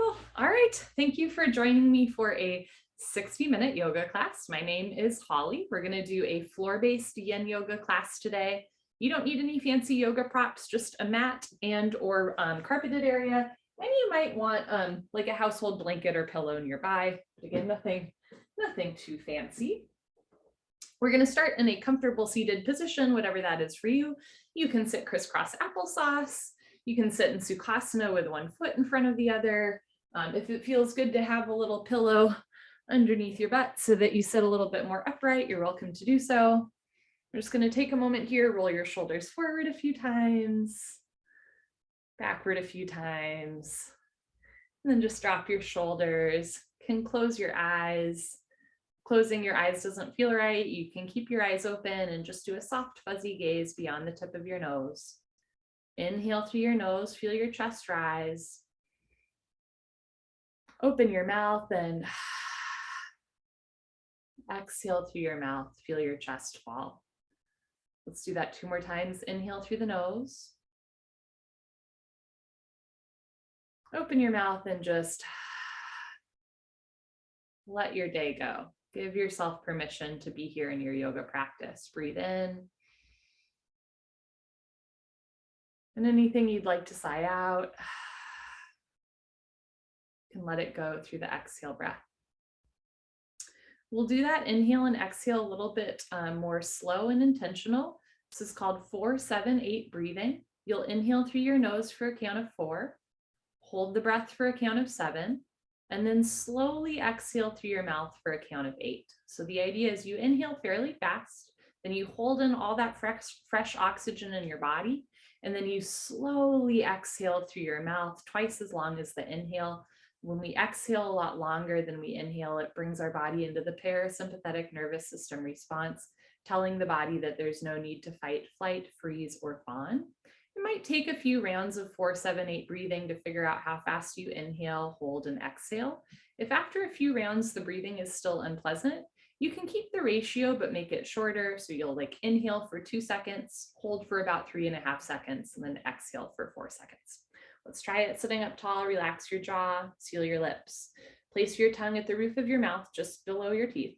Wonderful. All right. Thank you for joining me for a 60-minute yoga class. My name is Holly. We're going to do a floor-based Yin Yoga class today. You don't need any fancy yoga props, just a mat and or carpeted area. And you might want like a household blanket or pillow nearby. But again, nothing too fancy. We're going to start in a comfortable seated position, whatever that is for you. You can sit crisscross applesauce. You can sit in Sukhasana with one foot in front of the other. If it feels good to have a little pillow underneath your butt so that you sit a little bit more upright, you're welcome to do so. We're just going to take a moment here, roll your shoulders forward a few times, backward a few times, and then just drop your shoulders. You can close your eyes. Closing your eyes doesn't feel right. You can keep your eyes open and just do a soft, fuzzy gaze beyond the tip of your nose. Inhale through your nose, feel your chest rise. Open your mouth and exhale through your mouth, feel your chest fall. Let's do that 2 more times. Inhale through the nose. Open your mouth and just let your day go. Give yourself permission to be here in your yoga practice. Breathe in. And anything you'd like to sigh out, you can let it go through the exhale breath. We'll do that inhale and exhale a little bit more slow and intentional. This is called 4-7-8 breathing. You'll inhale through your nose for a count of 4, hold the breath for a count of 7, and then slowly exhale through your mouth for a count of 8. So the idea is you inhale fairly fast, then you hold in all that fresh oxygen in your body, and then you slowly exhale through your mouth twice as long as the inhale. When we exhale a lot longer than we inhale, it brings our body into the parasympathetic nervous system response, telling the body that there's no need to fight, flight, freeze, or fawn. It might take a few rounds of 4-7-8 breathing to figure out how fast you inhale, hold, and exhale. If after a few rounds the breathing is still unpleasant, you can keep the ratio but make it shorter. So you'll inhale for 2 seconds, hold for about 3.5 seconds, and then exhale for 4 seconds. Let's try it sitting up tall. Relax your jaw, seal your lips. Place your tongue at the roof of your mouth just below your teeth,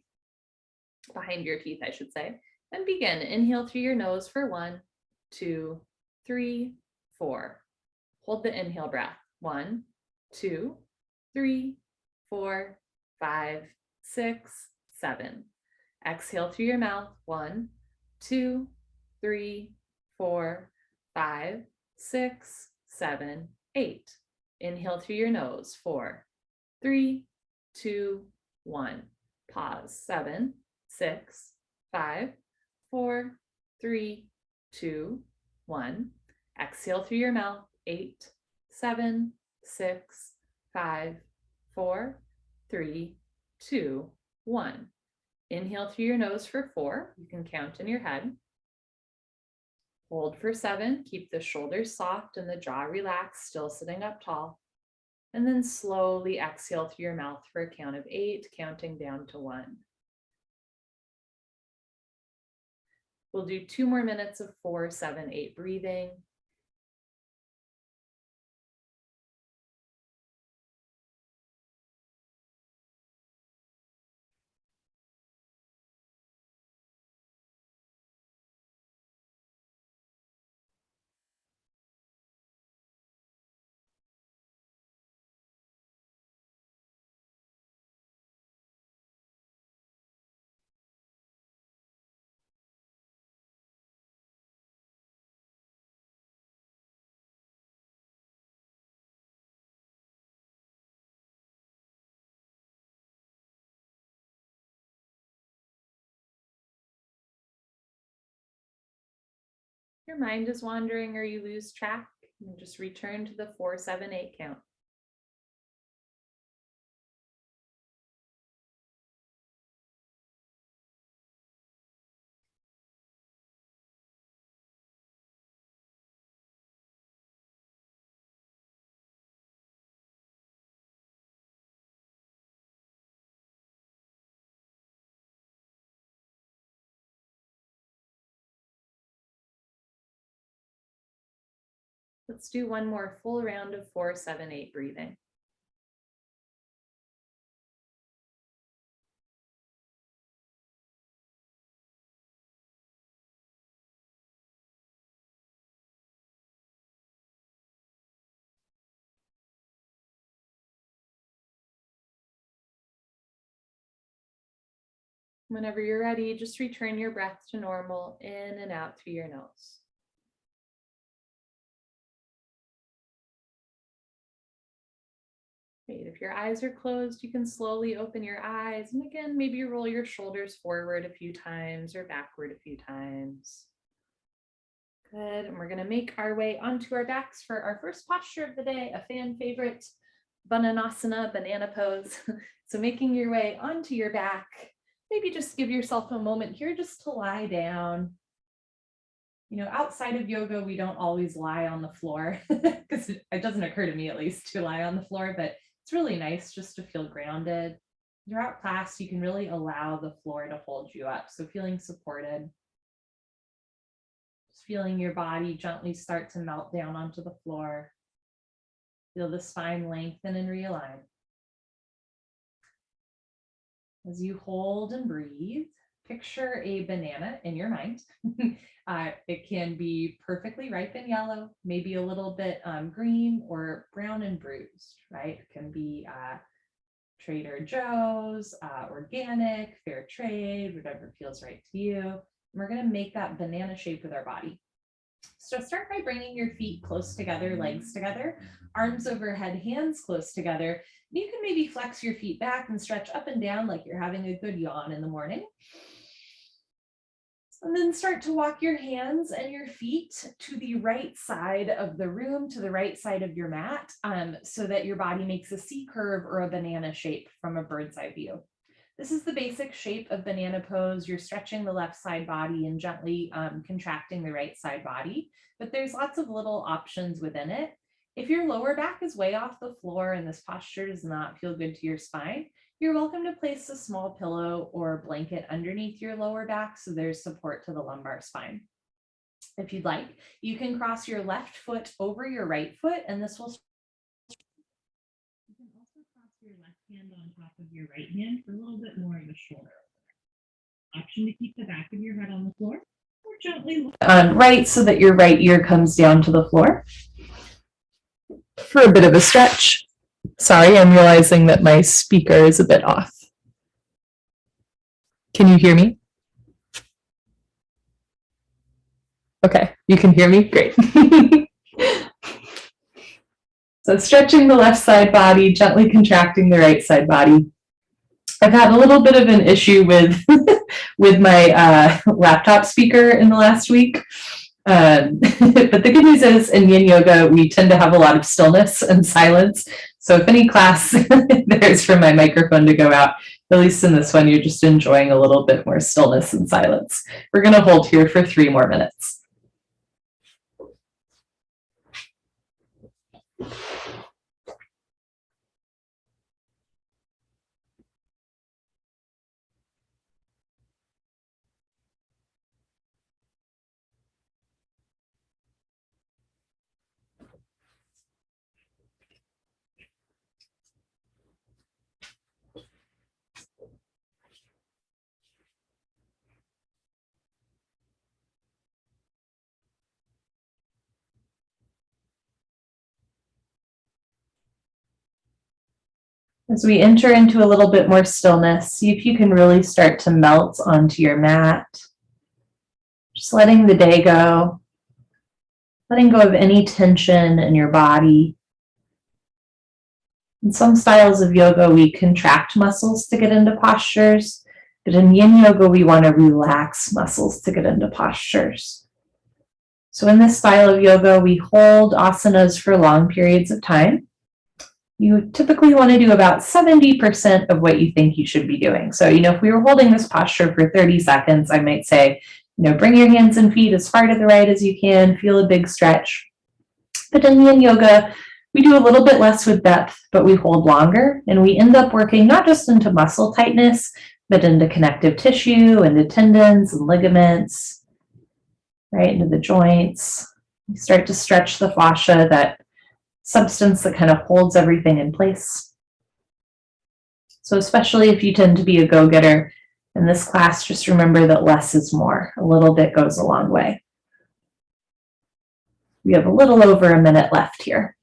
behind your teeth, I should say, and begin. Inhale through your nose for 1, 2, 3, 4. Hold the inhale breath. 1, 2, 3, 4, 5, 6, 7. Exhale through your mouth. 1, 2, 3, 4, 5, 6, 7, 8. Inhale through your nose. 4, 3, 2, 1. Pause. 7, 6, 5, 4, 3, 2, 1. Exhale through your mouth. 8, 7, 6, 5, 4, 3, 2, 1. Inhale through your nose for 4. You can count in your head. Hold for 7. Keep the shoulders soft and the jaw relaxed, still sitting up tall. And then slowly exhale through your mouth for a count of 8, counting down to 1. We'll do 2 more minutes of 4-7-8 breathing. Your mind is wandering or you lose track, and just return to the 4-7-8 count. Let's do one more full round of 4-7-8 breathing. Whenever you're ready, just return your breath to normal, in and out through your nose. Great. If your eyes are closed, you can slowly open your eyes. And again, maybe roll your shoulders forward a few times or backward a few times. Good. And we're going to make our way onto our backs for our first posture of the day, a fan favorite, Bananasana, banana pose. So making your way onto your back, maybe just give yourself a moment here just to lie down. You know, outside of yoga, we don't always lie on the floor because it doesn't occur to me at least to lie on the floor, but it's really nice just to feel grounded. Throughout class, you can really allow the floor to hold you up. So feeling supported. Just feeling your body gently start to melt down onto the floor. Feel the spine lengthen and realign. As you hold and breathe, picture a banana in your mind. It can be perfectly ripe and yellow, maybe a little bit green or brown and bruised, right? It can be Trader Joe's, organic, fair trade, whatever feels right to you. And we're going to make that banana shape with our body. So start by bringing your feet close together, legs together, arms overhead, hands close together. You can maybe flex your feet back and stretch up and down like you're having a good yawn in the morning. And then start to walk your hands and your feet to the right side of the room, to the right side of your mat, so that your body makes a C curve or a banana shape from a bird's eye view. This is the basic shape of banana pose. You're stretching the left side body and gently contracting the right side body, but there's lots of little options within it. If your lower back is way off the floor and this posture does not feel good to your spine, you're welcome to place a small pillow or blanket underneath your lower back so there's support to the lumbar spine. If you'd like, you can cross your left foot over your right foot, and this will. You can also cross your left hand on top of your right hand for a little bit more of a shoulder. Option to keep the back of your head on the floor, or gently on right so that your right ear comes down to the floor. For a bit of a stretch. Sorry, I'm realizing that my speaker is a bit off. Can you hear me? Okay, you can hear me? Great. So stretching the left side body, gently contracting the right side body. I've had a little bit of an issue with, with my laptop speaker in the last week. But the good news is in Yin Yoga, we tend to have a lot of stillness and silence. So if any class there's for my microphone to go out, at least in this one, you're just enjoying a little bit more stillness and silence. We're going to hold here for 3 more minutes. As we enter into a little bit more stillness, see if you can really start to melt onto your mat. Just letting the day go, letting go of any tension in your body. In some styles of yoga, we contract muscles to get into postures, but in Yin Yoga, we want to relax muscles to get into postures. So in this style of yoga, we hold asanas for long periods of time. You typically want to do about 70% of what you think you should be doing. So, if we were holding this posture for 30 seconds, I might say, bring your hands and feet as far to the right as you can, feel a big stretch. But in Yin Yoga, we do a little bit less with depth, but we hold longer, and we end up working not just into muscle tightness, but into connective tissue, into tendons and ligaments, right, into the joints. You start to stretch the fascia, that substance that kind of holds everything in place. So especially if you tend to be a go-getter in this class, just remember that less is more. A little bit goes a long way. We have a little over a minute left here.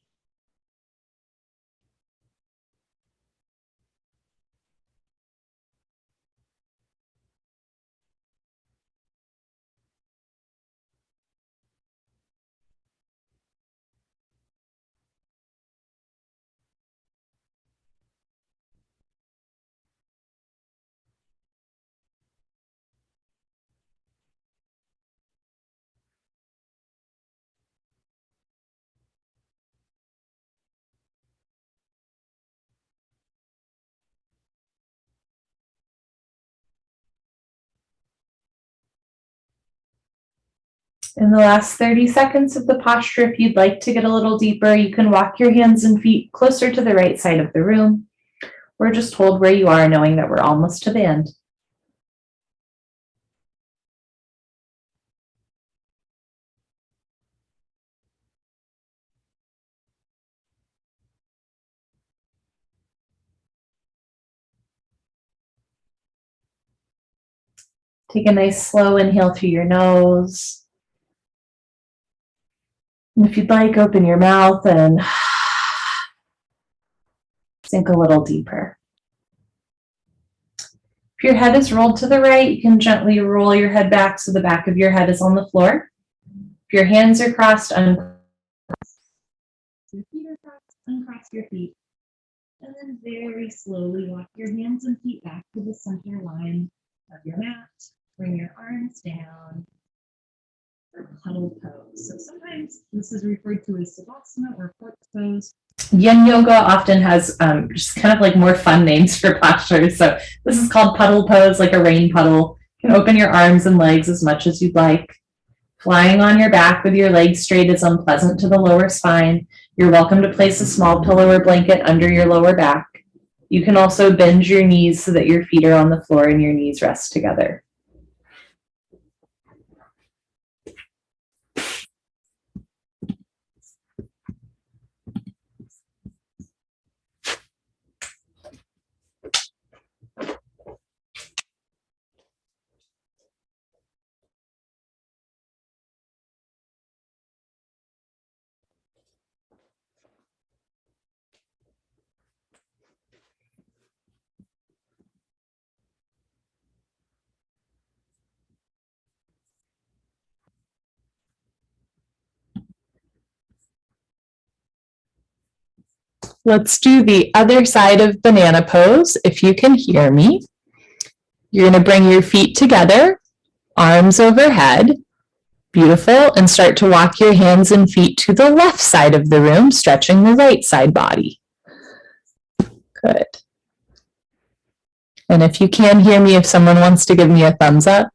In the last 30 seconds of the posture, if you'd like to get a little deeper, you can walk your hands and feet closer to the right side of the room, or just hold where you are, knowing that we're almost to the end. Take a nice slow inhale through your nose. And if you'd like, open your mouth and sink a little deeper. If your head is rolled to the right, you can gently roll your head back so the back of your head is on the floor. If your hands are crossed, uncross your feet are crossed, uncross your feet. And then very slowly walk your hands and feet back to the center line of your mat. Bring your arms down for Puddle Pose. So sometimes this is referred to as Savasana or Puddle Pose. Yin Yoga often has just kind of like more fun names for postures. So this is called Puddle Pose, like a rain puddle. You can open your arms and legs as much as you'd like. Flying on your back with your legs straight is unpleasant to the lower spine. You're welcome to place a small pillow or blanket under your lower back. You can also bend your knees so that your feet are on the floor and your knees rest together. Let's do the other side of banana pose, if you can hear me. You're going to bring your feet together, arms overhead. Beautiful. And start to walk your hands and feet to the left side of the room, stretching the right side body. Good. And if you can hear me, if someone wants to give me a thumbs up.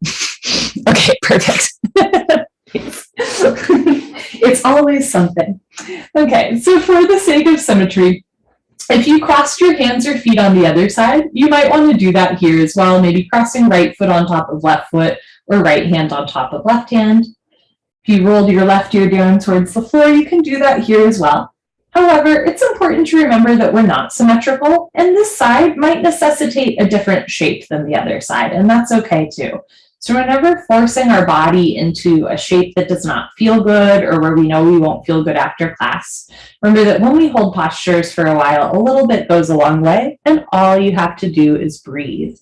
Okay, perfect. It's always something. Okay, so for the sake of symmetry, if you crossed your hands or feet on the other side, you might want to do that here as well, maybe crossing right foot on top of left foot or right hand on top of left hand. If you rolled your left ear down towards the floor, you can do that here as well. However, it's important to remember that we're not symmetrical, and this side might necessitate a different shape than the other side, and that's okay too. So we're never forcing our body into a shape that does not feel good or where we know we won't feel good after class. Remember that when we hold postures for a while, a little bit goes a long way, and all you have to do is breathe.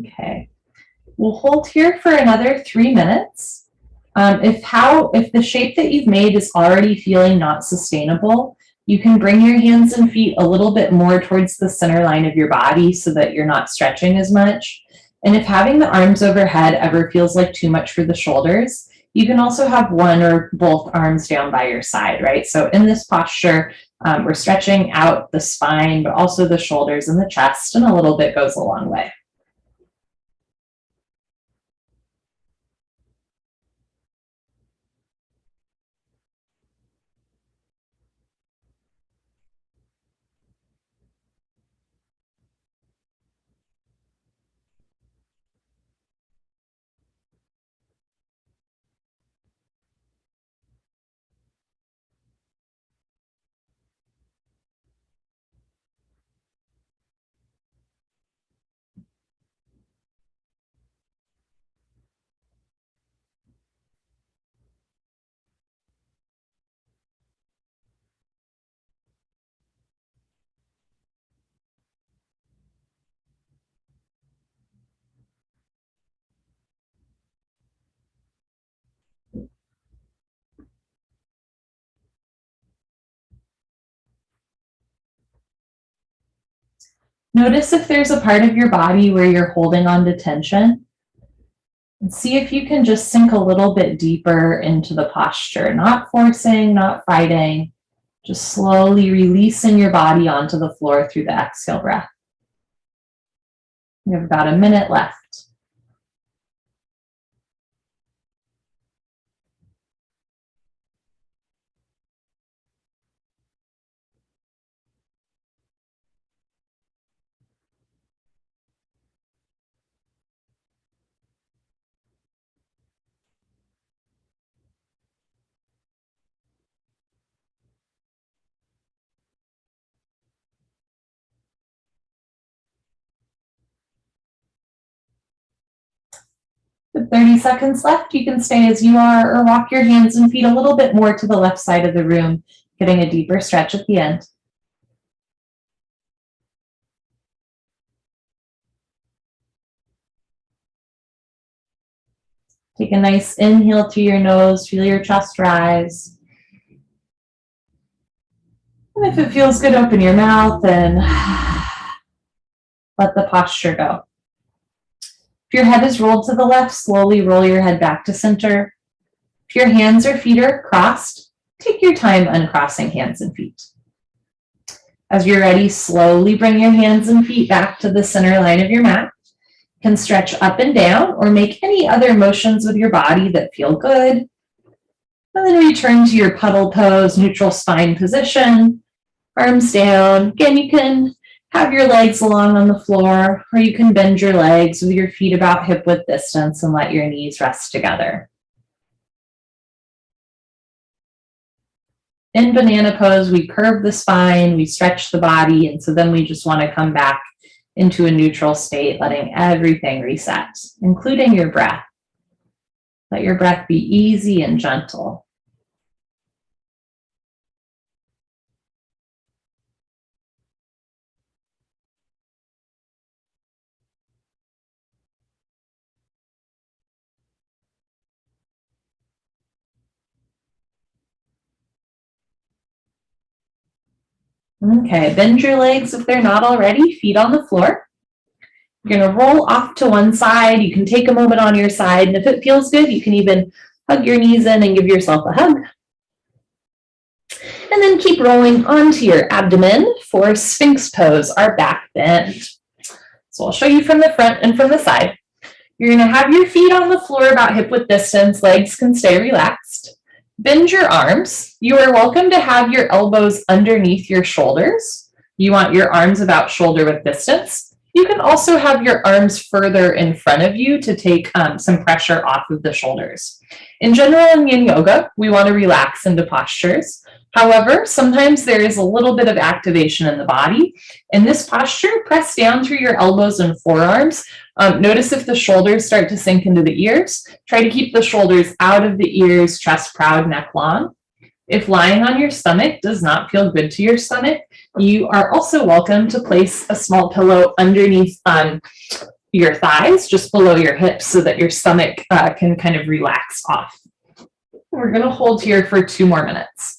Okay, we'll hold here for another 3 minutes. If the shape that you've made is already feeling not sustainable, you can bring your hands and feet a little bit more towards the center line of your body so that you're not stretching as much. And if having the arms overhead ever feels like too much for the shoulders, you can also have one or both arms down by your side, right? So in this posture, we're stretching out the spine, but also the shoulders and the chest, and a little bit goes a long way. Notice if there's a part of your body where you're holding on to tension. And see if you can just sink a little bit deeper into the posture, not forcing, not fighting, just slowly releasing your body onto the floor through the exhale breath. We have about a minute left. With 30 seconds left, you can stay as you are or walk your hands and feet a little bit more to the left side of the room, getting a deeper stretch at the end. Take a nice inhale through your nose, feel your chest rise. And if it feels good, open your mouth and let the posture go. If your head is rolled to the left, slowly roll your head back to center. If your hands or feet are crossed, take your time uncrossing hands and feet. As you're ready, slowly bring your hands and feet back to the center line of your mat. You can stretch up and down or make any other motions with your body that feel good. And then return to your puddle pose, neutral spine position, arms down. Again, you can have your legs along on the floor, or you can bend your legs with your feet about hip width distance and let your knees rest together. In banana pose, we curve the spine, we stretch the body, and so then we just want to come back into a neutral state, letting everything reset, including your breath. Let your breath be easy and gentle. Okay, bend your legs if they're not already, feet on the floor. You're going to roll off to one side. You can take a moment on your side, and if it feels good, you can even hug your knees in and give yourself a hug. And then keep rolling onto your abdomen for Sphinx pose, our back bend. So I'll show you from the front and from the side. You're going to have your feet on the floor about hip width distance. Legs can stay relaxed. Bend your arms. You are welcome to have your elbows underneath your shoulders. You want your arms about shoulder width distance. You can also have your arms further in front of you to take some pressure off of the shoulders. In general, in Yin Yoga, we want to relax into postures. However, sometimes there is a little bit of activation in the body. In this posture, press down through your elbows and forearms. Notice if the shoulders start to sink into the ears. Try to keep the shoulders out of the ears, chest proud, neck long. If lying on your stomach does not feel good to your stomach, you are also welcome to place a small pillow underneath your thighs, just below your hips, so that your stomach can kind of relax off. We're going to hold here for 2 more minutes.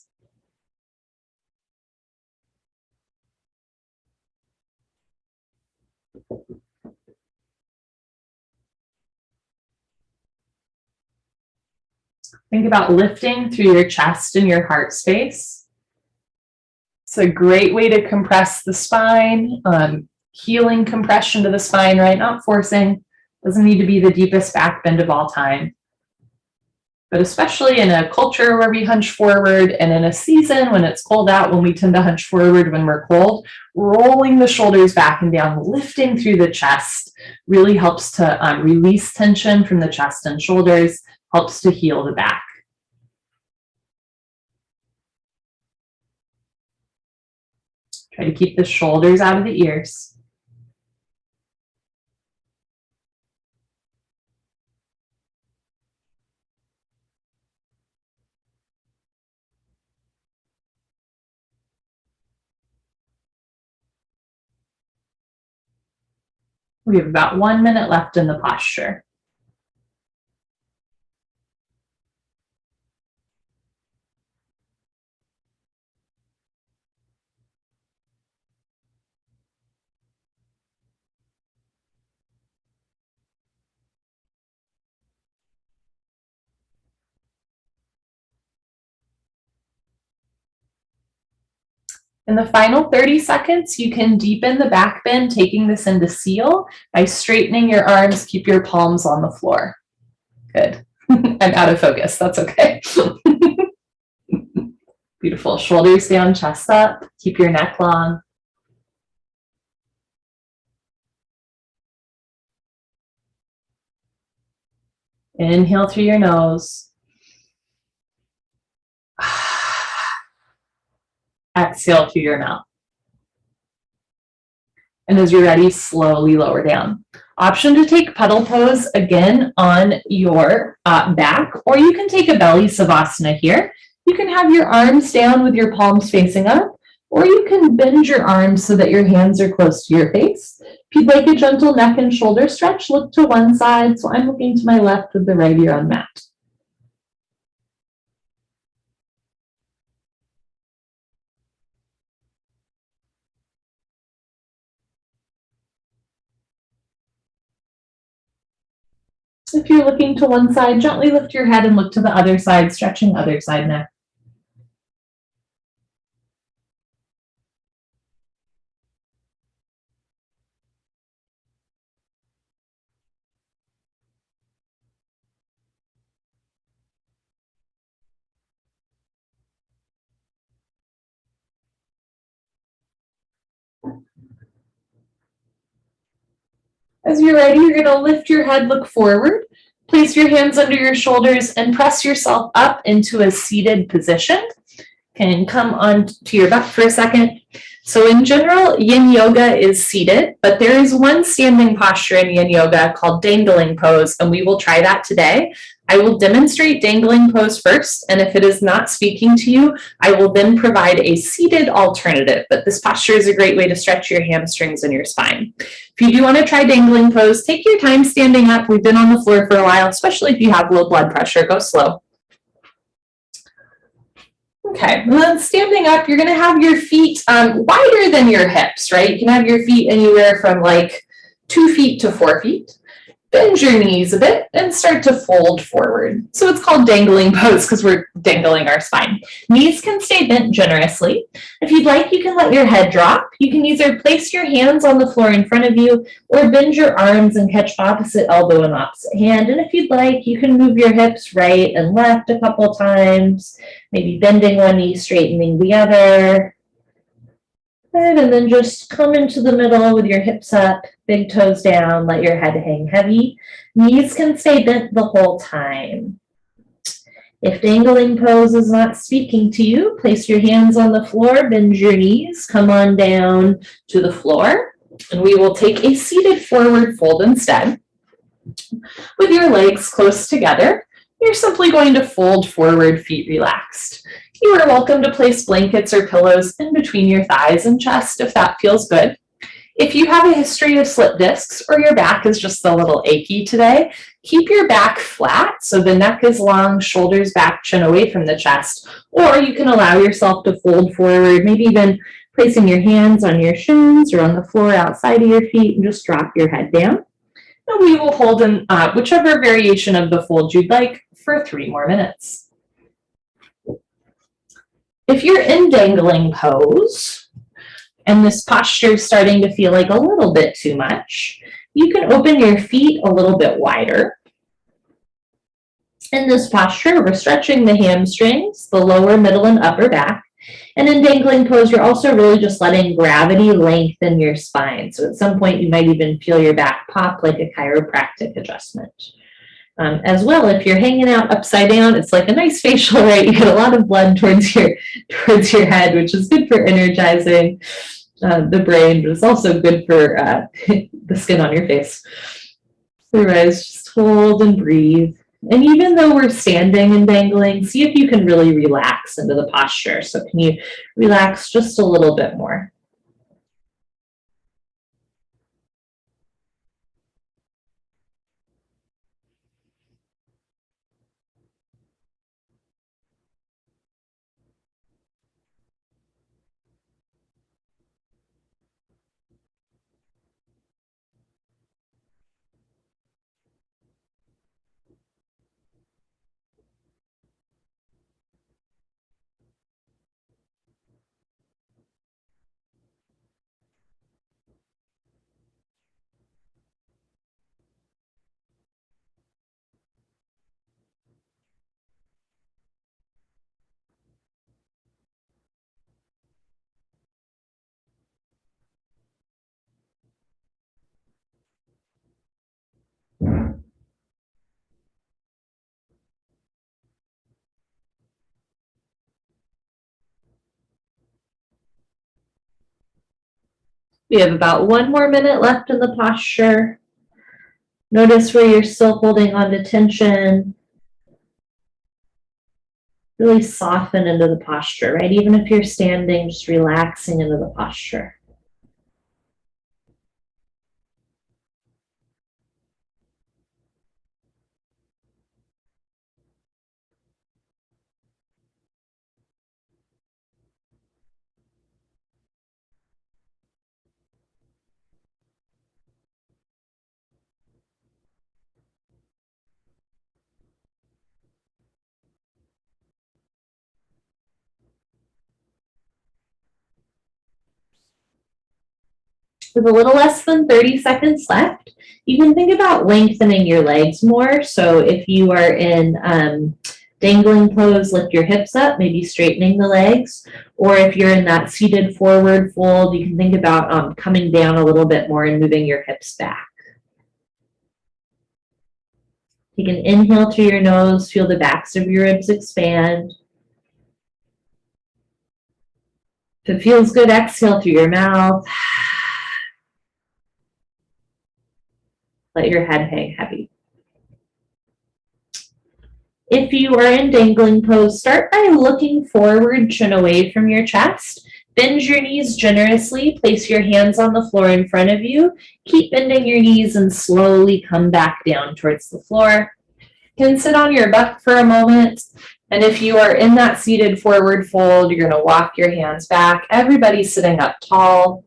Think about lifting through your chest and your heart space. It's a great way to compress the spine, healing compression to the spine, right? Not forcing. Doesn't need to be the deepest back bend of all time. But especially in a culture where we hunch forward and in a season when it's cold out, when we tend to hunch forward when we're cold, rolling the shoulders back and down, lifting through the chest really helps to release tension from the chest and shoulders, helps to heal the back. Try to keep the shoulders out of the ears. We have about 1 minute left in the posture. In the final 30 seconds, you can deepen the back bend, taking this into seal by straightening your arms. Keep your palms on the floor. Good. I'm out of focus. That's okay. Beautiful. Shoulders down, chest up. Keep your neck long. Inhale through your nose. Exhale through your mouth. And as you're ready, slowly lower down. Option to take Puddle Pose again on your back, or you can take a belly Savasana here. You can have your arms down with your palms facing up, or you can bend your arms so that your hands are close to your face. If you'd like a gentle neck and shoulder stretch, look to one side. So I'm looking to my left with the right ear on mat. If you're looking to one side, gently lift your head and look to the other side, stretching other side neck. As you're ready, you're going to lift your head, look forward, place your hands under your shoulders, and press yourself up into a seated position. Can come on to your back for a second. So in general, Yin Yoga is seated, but there is one standing posture in Yin Yoga called Dangling Pose, and we will try that today. I will demonstrate Dangling Pose first, and if it is not speaking to you, I will then provide a seated alternative, but this posture is a great way to stretch your hamstrings and your spine. If you do want to try Dangling Pose, take your time standing up. We've been on the floor for a while, especially if you have low blood pressure. Go slow. Okay, and then standing up, you're going to have your feet wider than your hips, right? You can have your feet anywhere from like 2 feet to 4 feet. Bend your knees a bit and start to fold forward. So it's called Dangling Pose because we're dangling our spine. Knees can stay bent generously. If you'd like, you can let your head drop. You can either place your hands on the floor in front of you or bend your arms and catch opposite elbow and opposite hand. And if you'd like, you can move your hips right and left a couple times, maybe bending one knee, straightening the other. Good, and then just come into the middle with your hips up, big toes down, let your head hang heavy. Knees can stay bent the whole time. If Dangling Pose is not speaking to you, place your hands on the floor, bend your knees, come on down to the floor, and we will take a seated forward fold instead. With your legs close together, you're simply going to fold forward, feet relaxed. You are welcome to place blankets or pillows in between your thighs and chest if that feels good. If you have a history of slip discs or your back is just a little achy today, keep your back flat so the neck is long, shoulders back, chin away from the chest, or you can allow yourself to fold forward, maybe even placing your hands on your shins or on the floor outside of your feet and just drop your head down. And we will hold in whichever variation of the fold you'd like for 3 more minutes. If you're in Dangling Pose, and this posture is starting to feel like a little bit too much, you can open your feet a little bit wider. In this posture, we're stretching the hamstrings, the lower, middle, and upper back. And in Dangling Pose, you're also really just letting gravity lengthen your spine. So at some point, you might even feel your back pop like a chiropractic adjustment. As well, if you're hanging out upside down, it's like a nice facial, right? You get a lot of blood towards your head, which is good for energizing the brain, but it's also good for the skin on your face. Otherwise, just hold and breathe. And even though we're standing and dangling, see if you can really relax into the posture. So can you relax just a little bit more? We have about 1 more minute left in the posture. Notice where you're still holding on to tension. Really soften into the posture, right? Even if you're standing, just relaxing into the posture. With a little less than 30 seconds left, you can think about lengthening your legs more. So if you are in dangling pose, lift your hips up, maybe straightening the legs. Or if you're in that seated forward fold, you can think about coming down a little bit more and moving your hips back. You can inhale through your nose, feel the backs of your ribs expand. If it feels good, exhale through your mouth. Let your head hang heavy. If you are in dangling pose, start by looking forward, chin away from your chest. Bend your knees generously. Place your hands on the floor in front of you. Keep bending your knees and slowly come back down towards the floor. You can sit on your butt for a moment. And if you are in that seated forward fold, you're going to walk your hands back. Everybody's sitting up tall.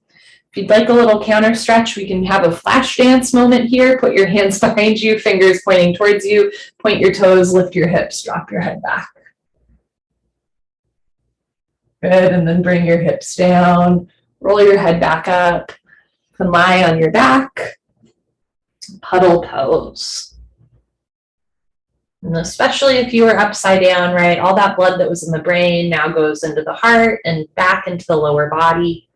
If you'd like a little counter stretch, we can have a flash dance moment here. Put your hands behind you, fingers pointing towards you. Point your toes, lift your hips, drop your head back. Good, and then bring your hips down. Roll your head back up. You can lie on your back. Puddle pose. And especially if you were upside down, right? All that blood that was in the brain now goes into the heart and back into the lower body.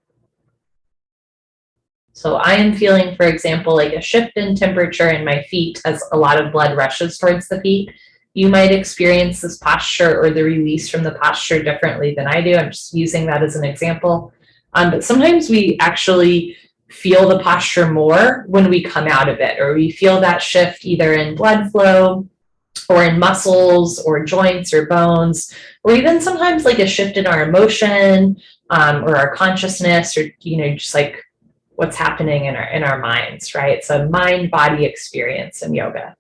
So I am feeling, for example, like a shift in temperature in my feet as a lot of blood rushes towards the feet. You might experience this posture or the release from the posture differently than I do. I'm just using that as an example. But sometimes we actually feel the posture more when we come out of it, or we feel that shift either in blood flow or in muscles or joints or bones, or even sometimes like a shift in our emotion or our consciousness, or, you know, just like what's happening in our minds, right? It's a mind-body experience in yoga.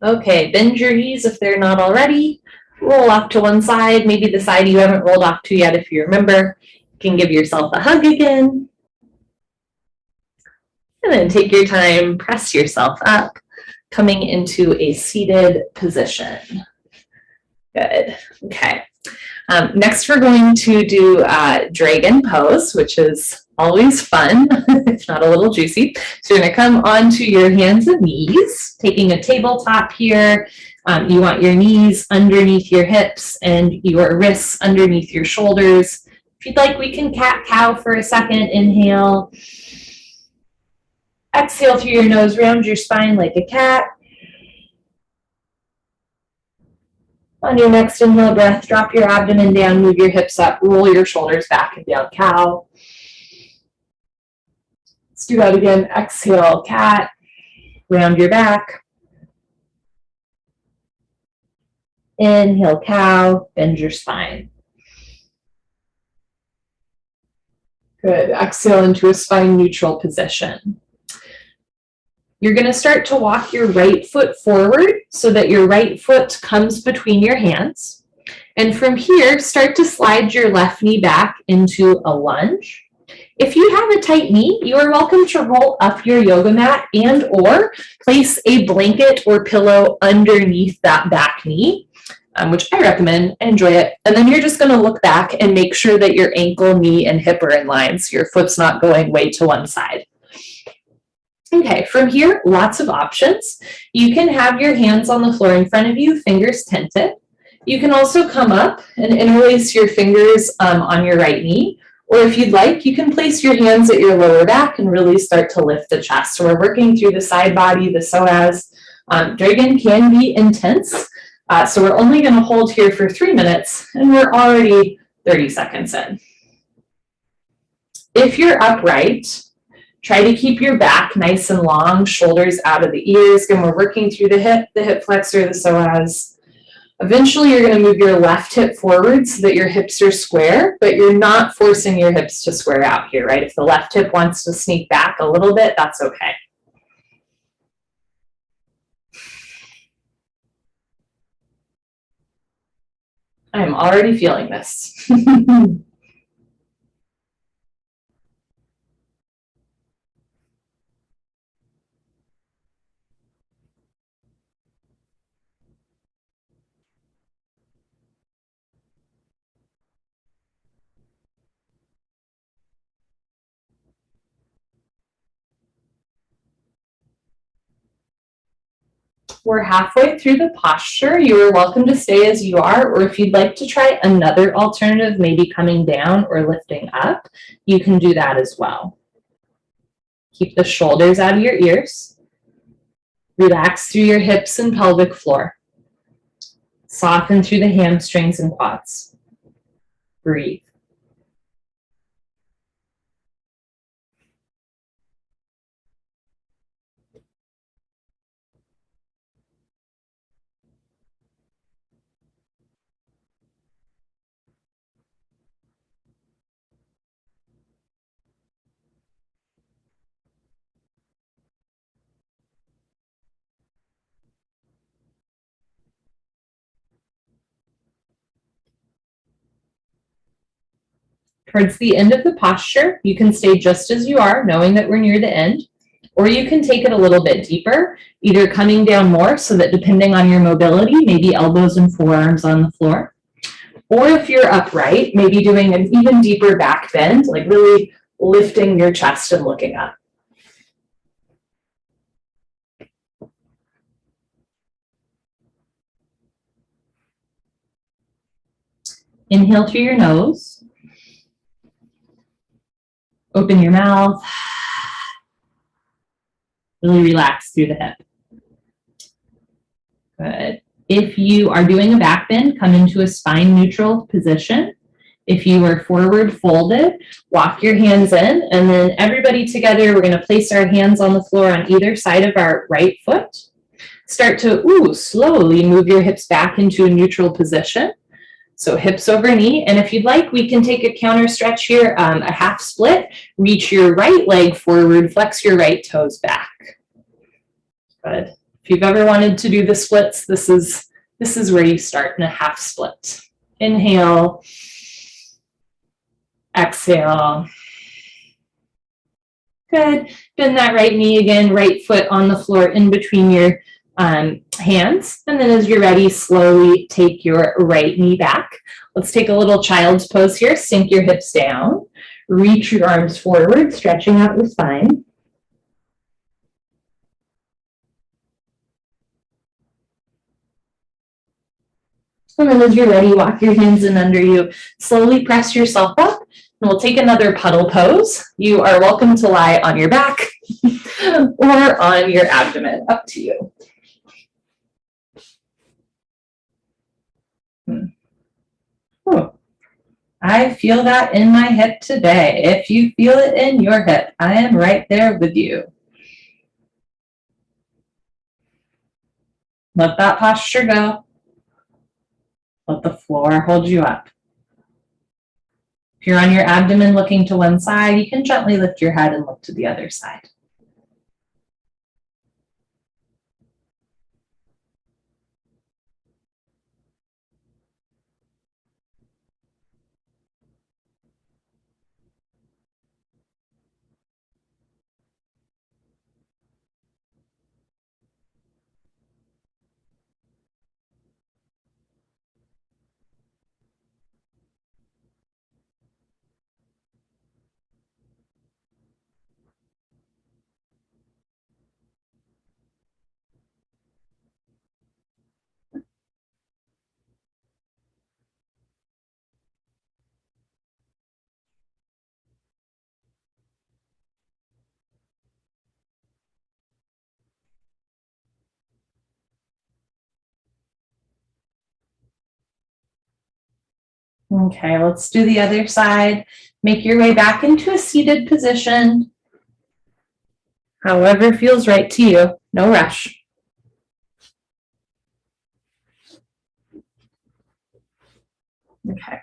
Okay, bend your knees if they're not already. Roll off to one side, maybe the side you haven't rolled off to yet if you remember. You can give yourself a hug again. And then take your time, press yourself up, coming into a seated position. Good, okay. Next we're going to do dragon pose, which is always fun, if not a little juicy. So you're gonna come onto your hands and knees, taking a tabletop here. You want your knees underneath your hips and your wrists underneath your shoulders. If you'd like, we can cat-cow for a second. Inhale. Exhale through your nose, round your spine like a cat. On your next inhale breath, drop your abdomen down, move your hips up, roll your shoulders back and down, cow. Let's do that again. Exhale, cat, round your back. Inhale, cow, bend your spine. Good. Exhale into a spine neutral position. You're going to start to walk your right foot forward so that your right foot comes between your hands. And from here, start to slide your left knee back into a lunge. If you have a tight knee, you are welcome to roll up your yoga mat and or place a blanket or pillow underneath that back knee, which I recommend. I enjoy it. And then you're just going to look back and make sure that your ankle, knee, and hip are in line so your foot's not going way to one side. Okay, from here, lots of options. You can have your hands on the floor in front of you, fingers tented. You can also come up and interlace your fingers on your right knee, or if you'd like, you can place your hands at your lower back and really start to lift the chest. So we're working through the side body, the psoas. Dragon can be intense, so we're only going to hold here for 3 minutes, and we're already 30 seconds in. If you're upright, try to keep your back nice and long, shoulders out of the ears. Again, we're working through the hip flexor, the psoas. Eventually, you're going to move your left hip forward so that your hips are square, but you're not forcing your hips to square out here, right? If the left hip wants to sneak back a little bit, that's okay. I'm already feeling this. We're halfway through the posture. You are welcome to stay as you are, or if you'd like to try another alternative, maybe coming down or lifting up, you can do that as well. Keep the shoulders out of your ears. Relax through your hips and pelvic floor. Soften through the hamstrings and quads. Breathe. Towards the end of the posture, you can stay just as you are, knowing that we're near the end, or you can take it a little bit deeper, either coming down more so that depending on your mobility, maybe elbows and forearms on the floor, or if you're upright, maybe doing an even deeper back bend, like really lifting your chest and looking up. Inhale through your nose. Open your mouth. Really relax through the hip. Good. If you are doing a back bend, come into a spine neutral position. If you are forward folded, walk your hands in, and then everybody together, we're going to place our hands on the floor on either side of our right foot. Start to slowly move your hips back into a neutral position. So hips over knee, and if you'd like, we can take a counter stretch here, a half split. Reach your right leg forward, flex your right toes back. Good. If you've ever wanted to do the splits, this is where you start in a half split. Inhale, exhale. Good. Bend that right knee again, right foot on the floor in between your hands. And then as you're ready, slowly take your right knee back. Let's take a little child's pose here. Sink your hips down. Reach your arms forward, stretching out the spine. And then as you're ready, walk your hands in under you. Slowly press yourself up. And we'll take another puddle pose. You are welcome to lie on your back or on your abdomen, up to you. Oh, I feel that in my hip today. If you feel it in your hip, I am right there with you. Let that posture go. Let the floor hold you up. If you're on your abdomen looking to one side, you can gently lift your head and look to the other side. Okay, let's do the other side. Make your way back into a seated position. However feels right to you, no rush. Okay.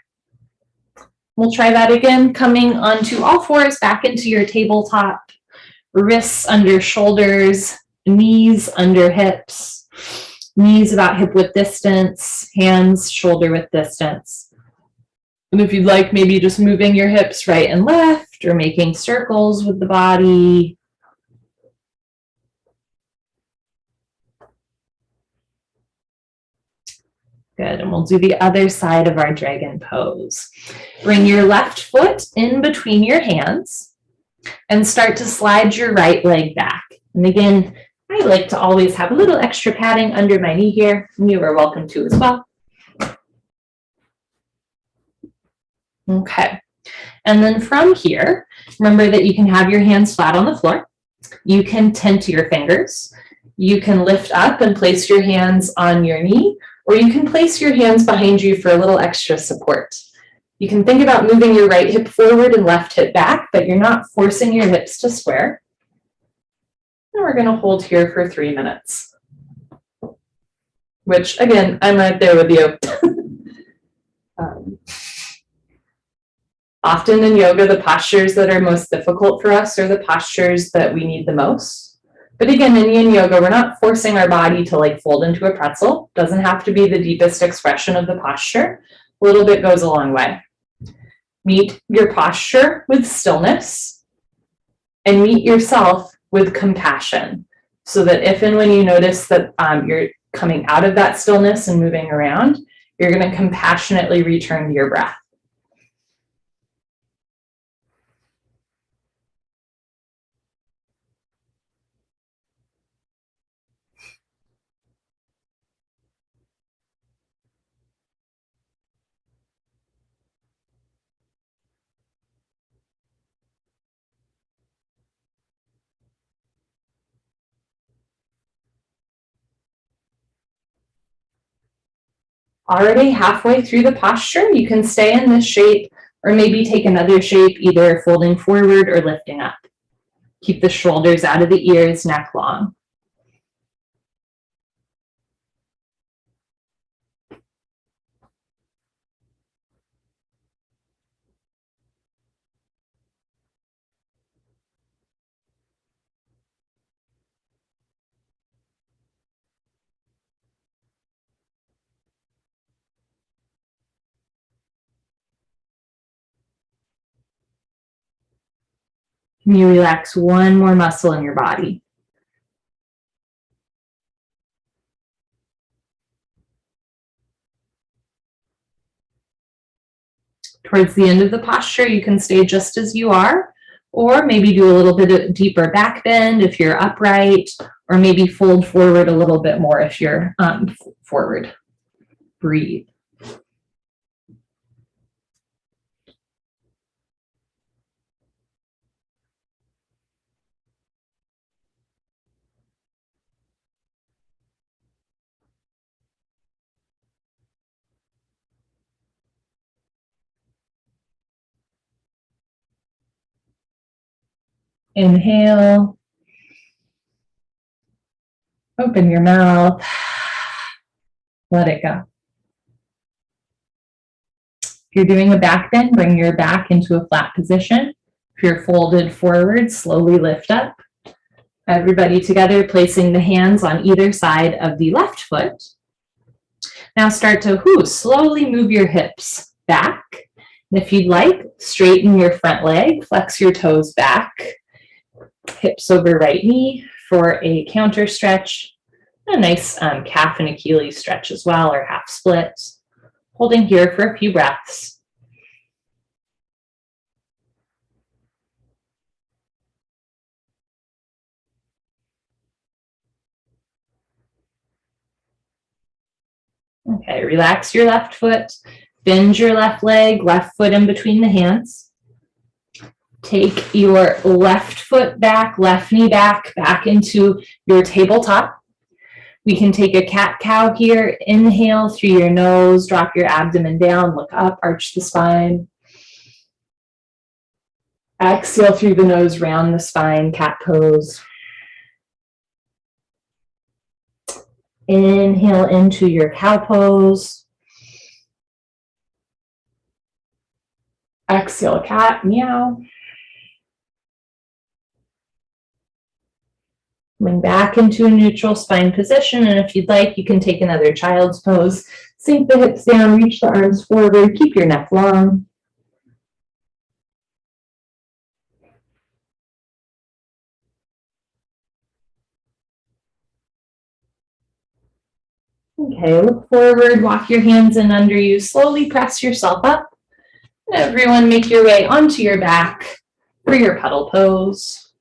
We'll try that again, coming onto all fours back into your tabletop. Wrists under shoulders, knees under hips, knees about hip width distance, hands shoulder width distance. And if you'd like, maybe just moving your hips right and left or making circles with the body. Good, and we'll do the other side of our dragon pose. Bring your left foot in between your hands and start to slide your right leg back. And again, I like to always have a little extra padding under my knee here, and you are welcome to as well. Okay, and then from here, remember that you can have your hands flat on the floor. You can tent your fingers. You can lift up and place your hands on your knee, or you can place your hands behind you for a little extra support. You can think about moving your right hip forward and left hip back, but you're not forcing your hips to square. And we're going to hold here for 3 minutes, which again, I'm right there with you. Often in yoga, the postures that are most difficult for us are the postures that we need the most. But again, in Yin Yoga, we're not forcing our body to like fold into a pretzel. It doesn't have to be the deepest expression of the posture. A little bit goes a long way. Meet your posture with stillness and meet yourself with compassion, so that if and when you notice that you're coming out of that stillness and moving around, you're going to compassionately return to your breath. Already halfway through the posture, you can stay in this shape or maybe take another shape, either folding forward or lifting up. Keep the shoulders out of the ears, neck long. Can you relax one more muscle in your body? Towards the end of the posture, you can stay just as you are, or maybe do a little bit of deeper back bend if you're upright, or maybe fold forward a little bit more if you're forward. Breathe. Inhale. Open your mouth. Let it go. If you're doing a back bend, bring your back into a flat position. If you're folded forward, slowly lift up. Everybody together, placing the hands on either side of the left foot. Now start to slowly move your hips back. And if you'd like, straighten your front leg, flex your toes back, hips over right knee for a counter stretch. A nice calf and Achilles stretch as well, or half split. Holding here for a few breaths. Okay, relax your left foot, bend your left leg, left foot in between the hands. Take your left foot back, left knee back into your tabletop. We can take a cat-cow here. Inhale through your nose, drop your abdomen down, look up, arch the spine. Exhale through the nose, round the spine, cat pose. Inhale into your cow pose. Exhale, cat, meow. Coming back into a neutral spine position, and if you'd like, you can take another child's pose. Sink the hips down, reach the arms forward, keep your neck long. Okay, look forward, walk your hands in under you, slowly press yourself up. Everyone make your way onto your back for your puddle pose.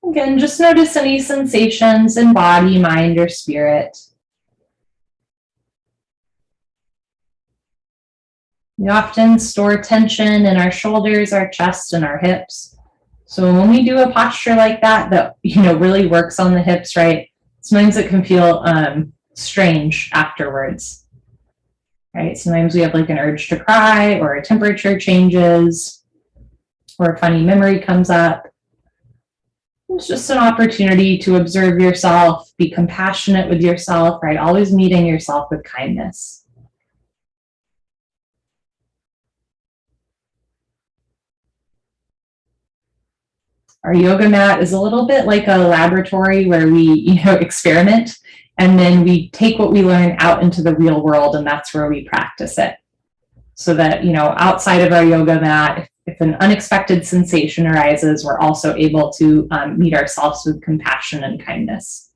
Again, just notice any sensations in body, mind, or spirit. We often store tension in our shoulders, our chest, and our hips. So when we do a posture like that, that really works on the hips, right? Sometimes it can feel strange afterwards, right? Sometimes we have like an urge to cry, or a temperature changes, or a funny memory comes up. It's just an opportunity to observe yourself, be compassionate with yourself, right? Always meeting yourself with kindness. Our yoga mat is a little bit like a laboratory where we, experiment, and then we take what we learn out into the real world, and that's where we practice it. So that, outside of our yoga mat, if an unexpected sensation arises, we're also able to meet ourselves with compassion and kindness.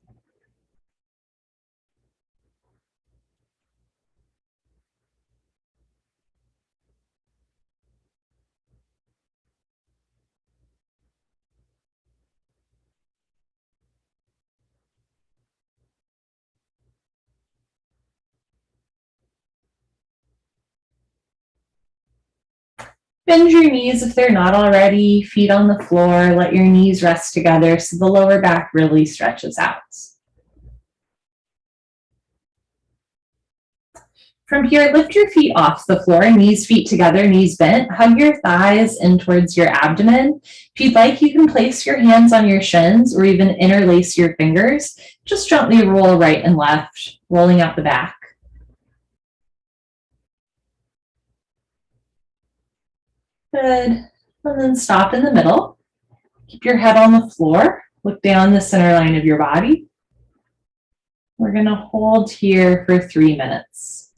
Bend your knees if they're not already, feet on the floor, let your knees rest together so the lower back really stretches out. From here, lift your feet off the floor, knees, feet together, knees bent. Hug your thighs in towards your abdomen. If you'd like, you can place your hands on your shins or even interlace your fingers. Just gently roll right and left, rolling out the back. Good. And then stop in the middle. Keep your head on the floor. Look down the center line of your body. We're going to hold here for 3 minutes.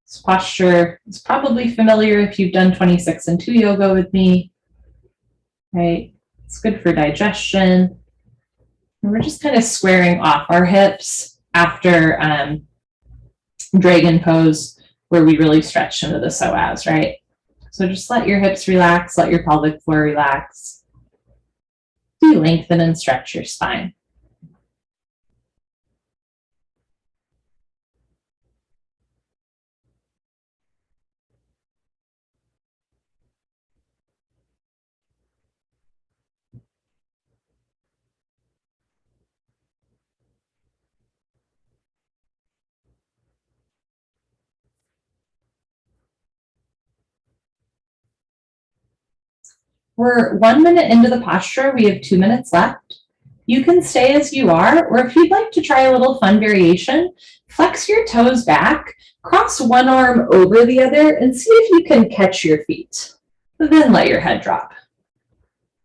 This posture is probably familiar if you've done 26 and 2 yoga with me, right? It's good for digestion. And we're just kind of squaring off our hips after Dragon Pose, where we really stretch into the psoas, right? So just let your hips relax, let your pelvic floor relax. Lengthen and stretch your spine. We're 1 minute into the posture. We have 2 minutes left. You can stay as you are, or if you'd like to try a little fun variation, flex your toes back, cross one arm over the other, and see if you can catch your feet. Then let your head drop.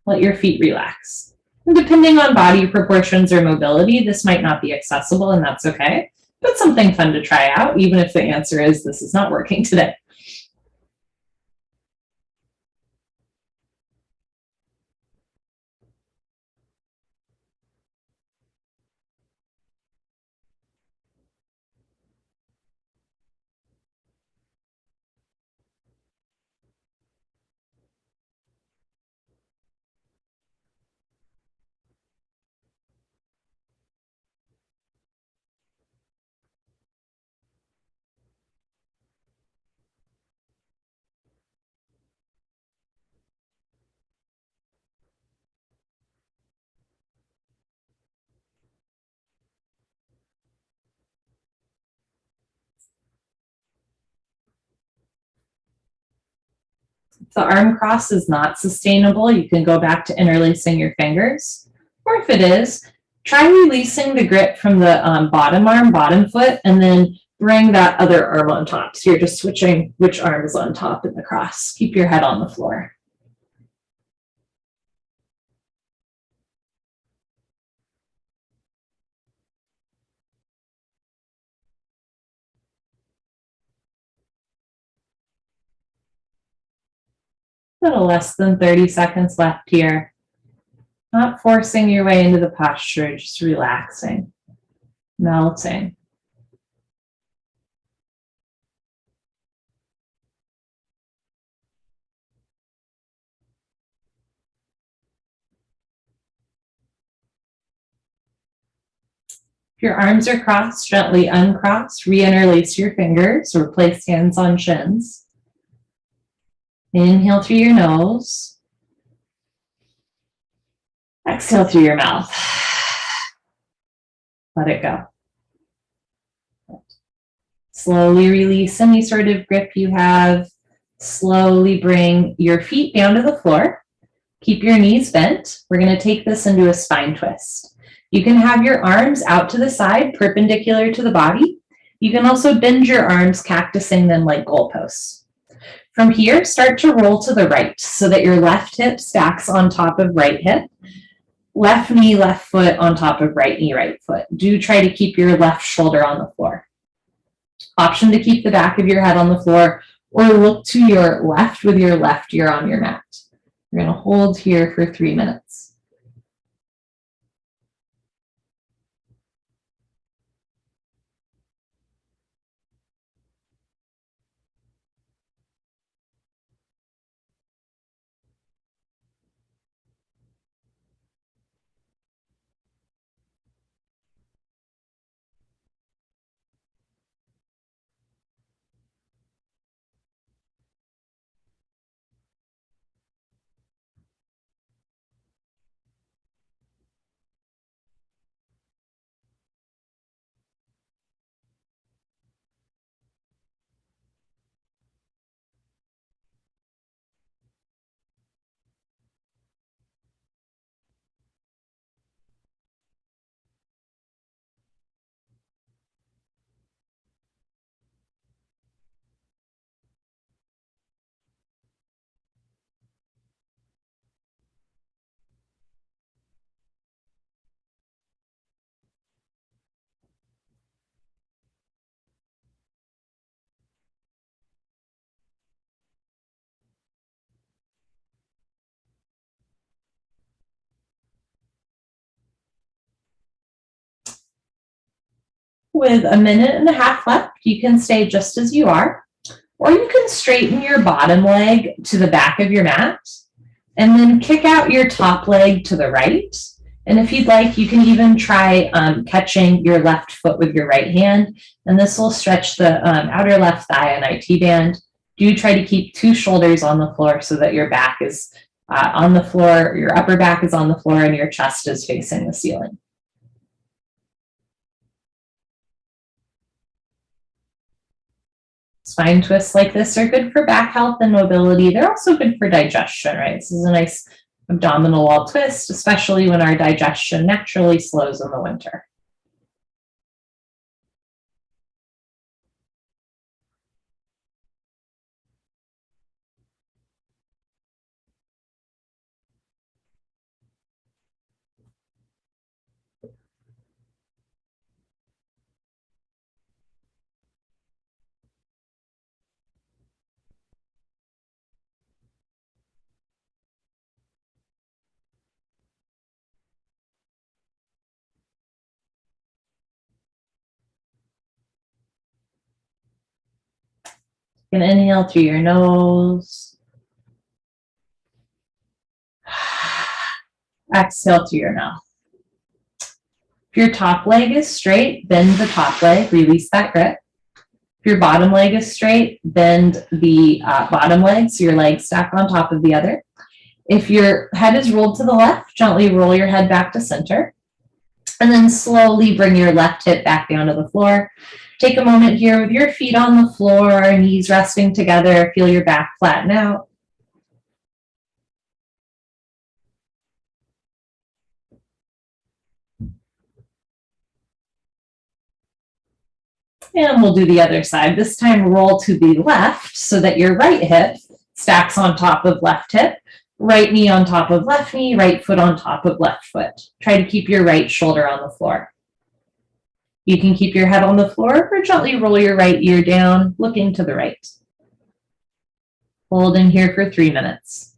Let your feet relax. And depending on body proportions or mobility, this might not be accessible, and that's okay. But something fun to try out, even if the answer is this is not working today. If the arm cross is not sustainable, you can go back to interlacing your fingers. Or if it is, try releasing the grip from the bottom arm, bottom foot, and then bring that other arm on top. So you're just switching which arm is on top in the cross. Keep your head on the floor. A little less than 30 seconds left here. Not forcing your way into the posture, just relaxing, melting. If your arms are crossed, gently uncross, re-interlace your fingers or place hands on shins. Inhale through your nose. Exhale through your mouth. Let it go. Slowly release any sort of grip you have. Slowly bring your feet down to the floor. Keep your knees bent. We're going to take this into a spine twist. You can have your arms out to the side, perpendicular to the body. You can also bend your arms, cactusing them like goalposts. From here, start to roll to the right so that your left hip stacks on top of right hip. Left knee, left foot on top of right knee, right foot. Do try to keep your left shoulder on the floor. Option to keep the back of your head on the floor or look to your left with your left ear on your mat. You're going to hold here for 3 minutes. With a minute and a half left, you can stay just as you are, or you can straighten your bottom leg to the back of your mat and then kick out your top leg to the right. And if you'd like, you can even try catching your left foot with your right hand, and this will stretch the outer left thigh and IT band. Do try to keep 2 shoulders on the floor so that your back is on the floor, your upper back is on the floor, and your chest is facing the ceiling. Spine twists like this are good for back health and mobility. They're also good for digestion, right? This is a nice abdominal wall twist, especially when our digestion naturally slows in the winter. You can inhale through your nose. Exhale through your mouth. If your top leg is straight, bend the top leg, release that grip. If your bottom leg is straight, bend the bottom leg so your legs stack on top of the other. If your head is rolled to the left, gently roll your head back to center. And then slowly bring your left hip back down to the floor. Take a moment here with your feet on the floor, knees resting together. Feel your back flatten out. And we'll do the other side. This time roll to the left so that your right hip stacks on top of left hip, right knee on top of left knee, right foot on top of left foot. Try to keep your right shoulder on the floor. You can keep your head on the floor or gently roll your right ear down, looking to the right. Hold in here for 3 minutes.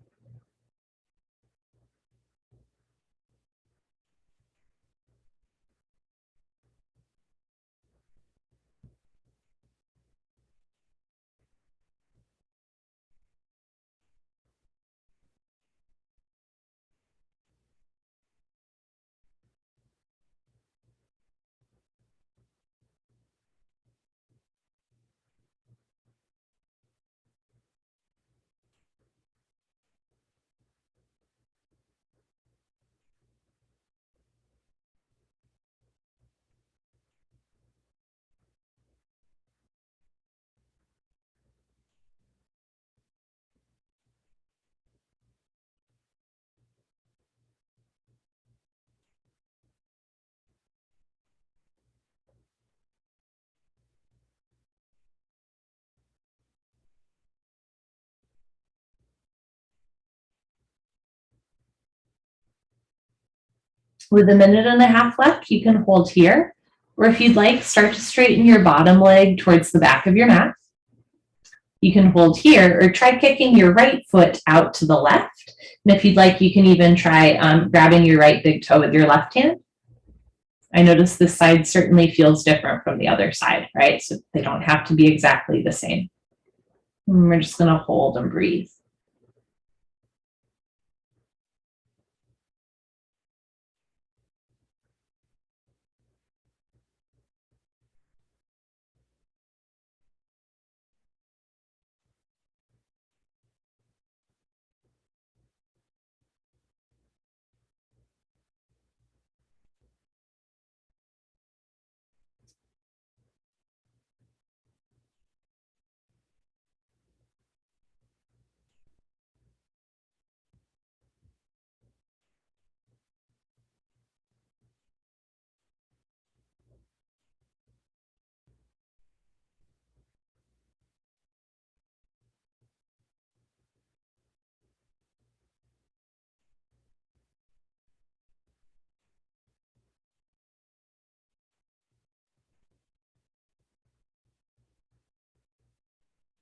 With 1.5 minutes left, you can hold here, or if you'd like, start to straighten your bottom leg towards the back of your mat. You can hold here, or try kicking your right foot out to the left. And if you'd like, you can even try grabbing your right big toe with your left hand. I notice this side certainly feels different from the other side, right? So they don't have to be exactly the same. And we're just gonna hold and breathe.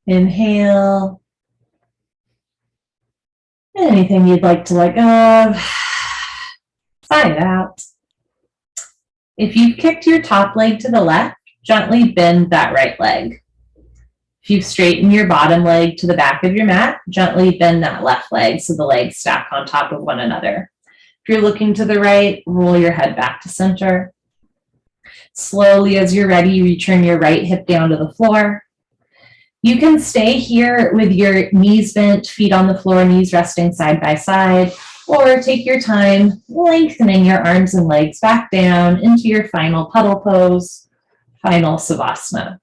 Inhale. Anything you'd like to let go of, sigh it out. If you've kicked your top leg to the left, gently bend that right leg. If you've straightened your bottom leg to the back of your mat, gently bend that left leg so the legs stack on top of one another. If you're looking to the right, roll your head back to center. Slowly, as you're ready, return your right hip down to the floor. You can stay here with your knees bent, feet on the floor, knees resting side by side, or take your time lengthening your arms and legs back down into your final puddle pose, final Savasana.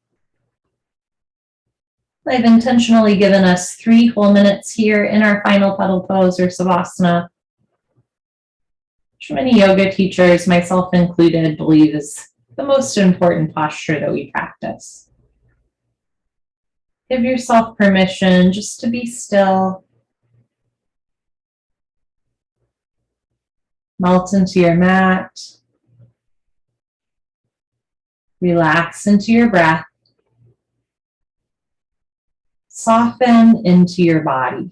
I've intentionally given us 3 whole minutes here in our final puddle pose or Savasana, which many yoga teachers, myself included, believe is the most important posture that we practice. Give yourself permission just to be still. Melt into your mat. Relax into your breath. Soften into your body.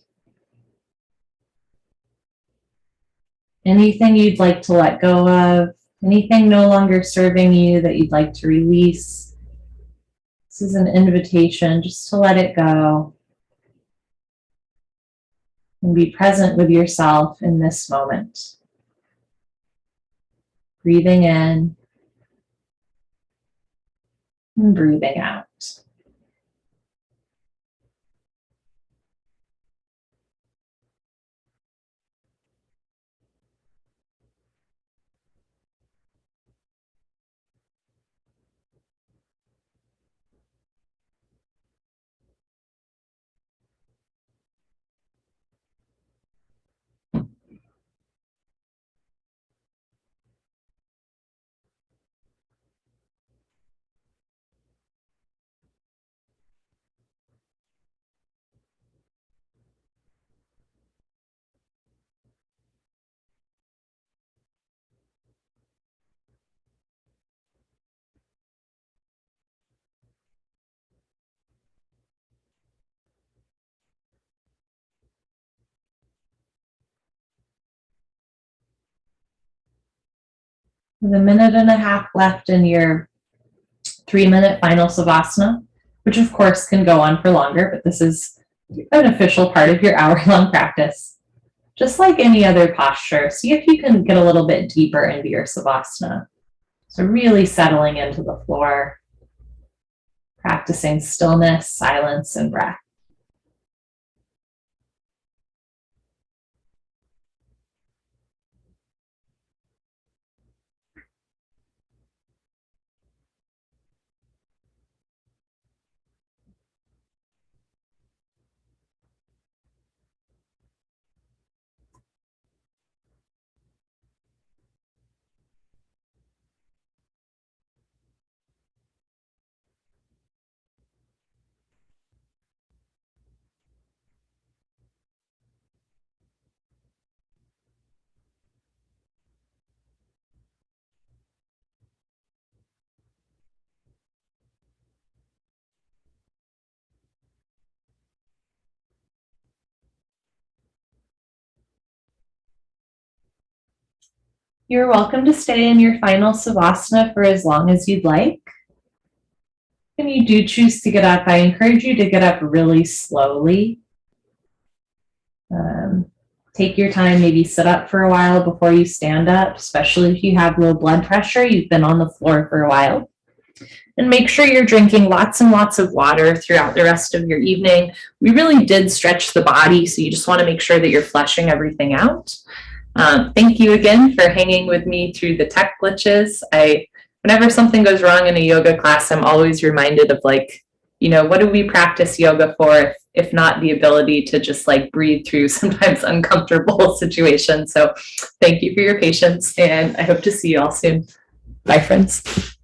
Anything you'd like to let go of, anything no longer serving you that you'd like to release. This is an invitation just to let it go and be present with yourself in this moment. Breathing in and breathing out. With a minute and a half left in your 3-minute final Savasana, which of course can go on for longer, but this is an official part of your hour-long practice. Just like any other posture, see if you can get a little bit deeper into your Savasana. So really settling into the floor, practicing stillness, silence, and breath. You're welcome to stay in your final Savasana for as long as you'd like. When you do choose to get up, I encourage you to get up really slowly. Take your time, maybe sit up for a while before you stand up, especially if you have low blood pressure, you've been on the floor for a while. And make sure you're drinking lots and lots of water throughout the rest of your evening. We really did stretch the body, so you just want to make sure that you're flushing everything out. Thank you again for hanging with me through the tech glitches. Whenever something goes wrong in a yoga class, I'm always reminded of what do we practice yoga for if not the ability to just breathe through sometimes uncomfortable situations. So thank you for your patience, and I hope to see you all soon. Bye, friends.